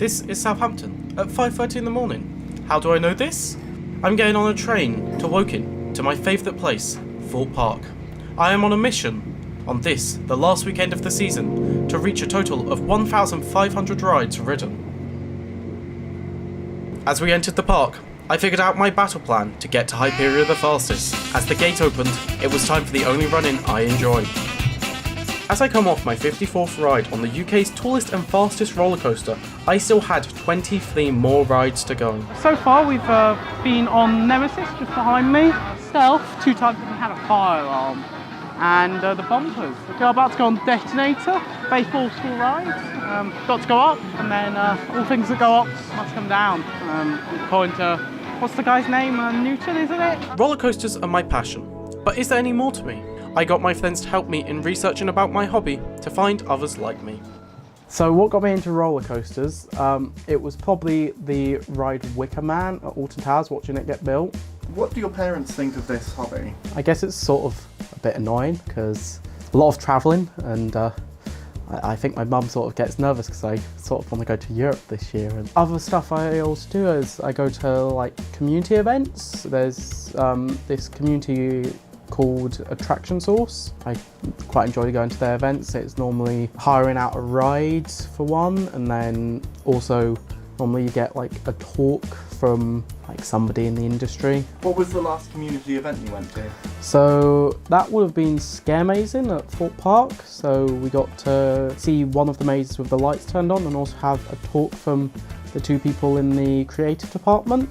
This is Southampton at 5:30 in the morning. How do I know this? I'm getting on a train to Woking to my favourite place, Thorpe Park. I am on a mission on this, the last weekend of the season, to reach a total of 1,500 rides ridden. As we entered the park, I figured out my battle plan to get to Hyperia the fastest. As the gate opened, it was time for the only run-in I enjoy. As I come off my 54th ride on the UK's tallest and fastest roller coaster, I still had 23 more rides to go. So far we've been on Nemesis just behind me, Stealth, 2 times we had a fire alarm, and the bumpers. We're about to go on Detonator, baseball school ride, got to go up, and then all things that go up must come down, according to, what's the guy's name, Newton, isn't it? Roller coasters are my passion, but is there any more to me? I got my friends to help me in researching about my hobby to find others like me. So what got me into roller coasters, it was probably the ride Wicker Man at Alton Towers, watching it get built. What do your parents think of this hobby? I guess it's sort of a bit annoying because a lot of travelling, and I think my mum sort of gets nervous because I sort of want to go to Europe this year. And other stuff I also do is I go to like community events. There's this community called Attraction Source. I quite enjoy going to their events. It's normally hiring out a ride for one, and then also normally you get like a talk from like somebody in the industry. What was the last community event you went to? So that would have been Scare Mazing at Thorpe Park. So we got to see one of the mazes with the lights turned on, and also have a talk from the 2 people in the creative department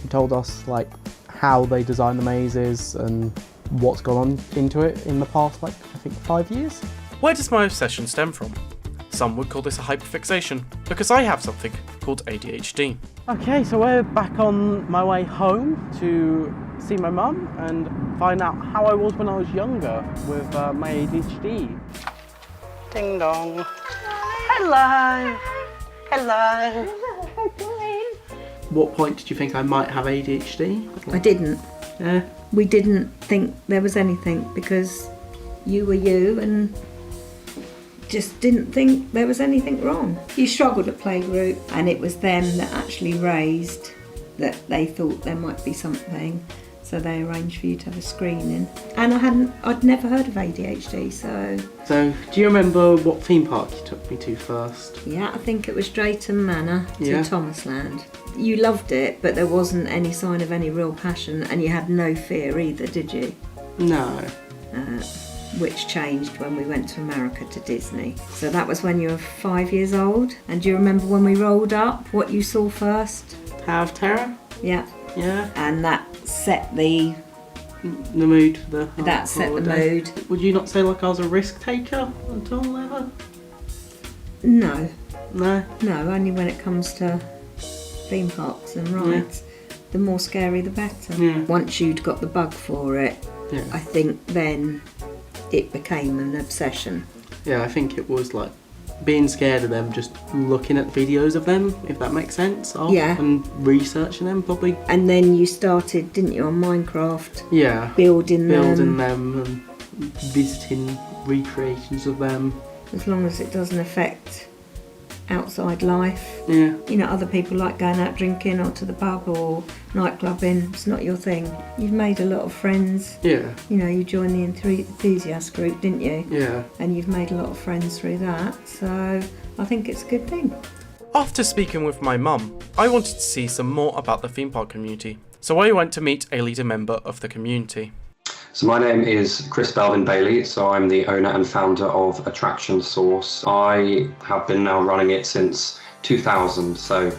who told us like how they design the mazes and what's gone on into it in the past, like I think 5 years. Where does my obsession stem from? Some would call this a hyperfixation, because I have something called ADHD. Okay, so we're back on my way home to see my mum and find out how I was when I was younger with my ADHD. Ding dong. Hello. Hello. What point did you think I might have ADHD? I didn't. Yeah. We didn't think there was anything because you were you and just didn't think there was anything wrong. You struggled at playgroup, and it was them that actually raised that they thought there might be something, so they arranged for you to have a screening. And I'd never heard of ADHD, so... So, do you remember what theme park you took me to first? Yeah, I think it was Drayton Manor to Yeah. Thomasland. You loved it, but there wasn't any sign of any real passion, and you had no fear either, did you? No. Which changed when we went to America to Disney. So that was when you were 5 years old. And do you remember when we rolled up, what you saw first? Tower of Terror? Yeah. Yeah. And that set the mood for the That set the holiday. mood. Would you not say like I was a risk taker at all ever? No. No. No, only when it comes to theme parks and rides. The more scary the better. Yeah. Once you'd got the bug for it, Yeah. I think then it became an obsession. Yeah, I think it was like being scared of them, just looking at videos of them, if that makes sense. Yeah. And researching them, probably. And then you started, didn't you, on Minecraft? Yeah. Building them and visiting recreations of them. As long as it doesn't affect outside life. Yeah. You know, other people like going out drinking or to the pub or nightclubbing. It's not your thing. You've made a lot of friends. Yeah. You know, you joined the enthusiast group, didn't you? Yeah. And you've made a lot of friends through that. So I think it's a good thing. After speaking with my mum, I wanted to see some more about the theme park community, so I went to meet a leader member of the community. So my name is Chris Belvin Bailey, so I'm the owner and founder of Attraction Source. I have been now running it since 2000, so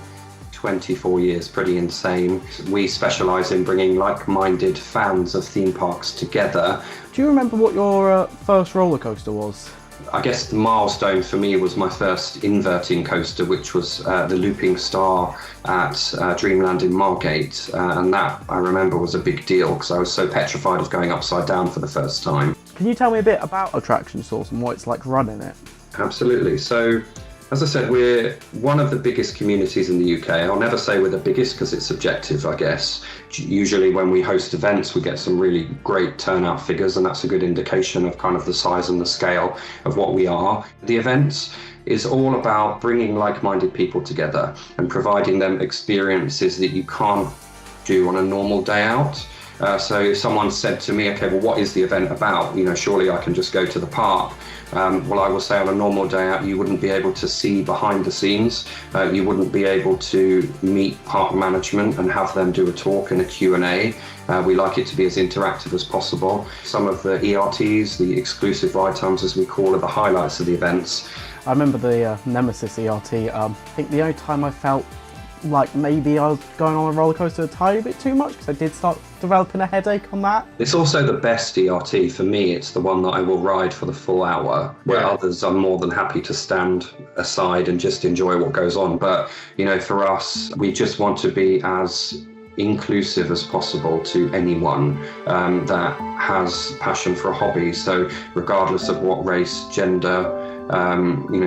24 years, pretty insane. We specialise in bringing like-minded fans of theme parks together. Do you remember what your first roller coaster was? I guess the milestone for me was my first inverting coaster, which was the Looping Star at Dreamland in Margate, and that I remember was a big deal because I was so petrified of going upside down for the first time. Can you tell me a bit about Attraction Source and what it's like running it? Absolutely. So, as I said, we're one of the biggest communities in the UK. I'll never say we're the biggest because it's subjective, I guess. Usually when we host events, we get some really great turnout figures, and that's a good indication of kind of the size and the scale of what we are. The events, is all about bringing like-minded people together and providing them experiences that you can't do on a normal day out. So if someone said to me, okay, well, what is the event about? Surely I can just go to the park. Well, I will say on a normal day out, you wouldn't be able to see behind the scenes. You wouldn't be able to meet park management and have them do a talk and a Q&A. We like it to be as interactive as possible. Some of the ERTs, the exclusive ride times as we call it, the highlights of the events. I remember the Nemesis ERT. I think the only time I felt like maybe I was going on a roller coaster a tiny bit too much, because I did start developing a headache on that. It's also the best ERT. For me, it's the one that I will ride for the full hour, where others are more than happy to stand aside and just enjoy what goes on. But, for us, we just want to be as inclusive as possible to anyone that has passion for a hobby. So regardless of what race, gender,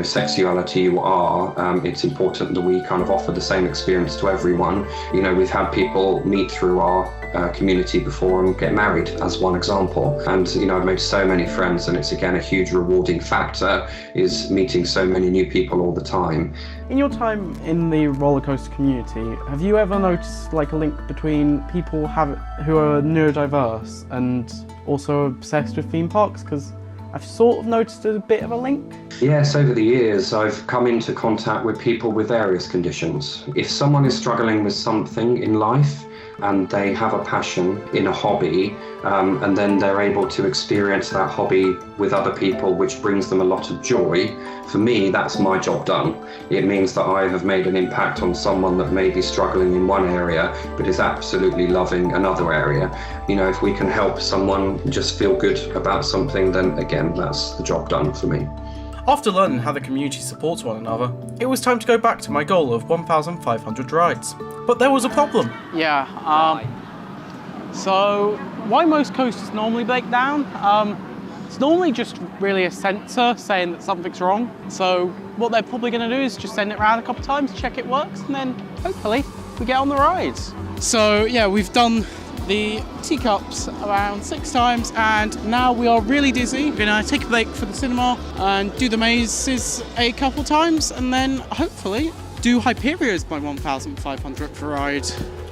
sexuality you are, it's important that we kind of offer the same experience to everyone. We've had people meet through our community before and get married, as one example. And I've made so many friends, and it's again a huge rewarding factor, is meeting so many new people all the time. In your time in the roller coaster community, have you ever noticed like a link between people who are neurodiverse and also obsessed with theme parks? Because I've sort of noticed a bit of a link. Yes, over the years, I've come into contact with people with various conditions. If someone is struggling with something in life and they have a passion in a hobby, and then they're able to experience that hobby with other people, which brings them a lot of joy, for me, that's my job done. It means that I have made an impact on someone that may be struggling in one area, but is absolutely loving another area. If we can help someone just feel good about something, then again, that's the job done for me. After learning how the community supports one another, it was time to go back to my goal of 1,500 rides. But there was a problem. Yeah, so why most coasters normally break down? It's normally just really a sensor saying that something's wrong. So what they're probably going to do is just send it around a couple of times, check it works, and then hopefully we get on the rides. So yeah, we've done the teacups around 6 times, and now we are really dizzy. We're gonna take a break for the cinema and do the mazes a couple times, and then hopefully do Hyperia's my 1,500th ride.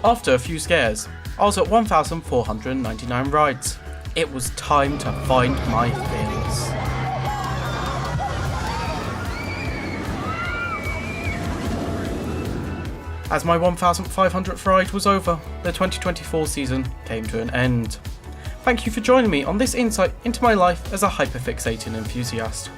After a few scares, I was at 1,499 rides. It was time to find my thrills. As my 1,500th ride was over, the 2024 season came to an end. Thank you for joining me on this insight into my life as a hyperfixating enthusiast.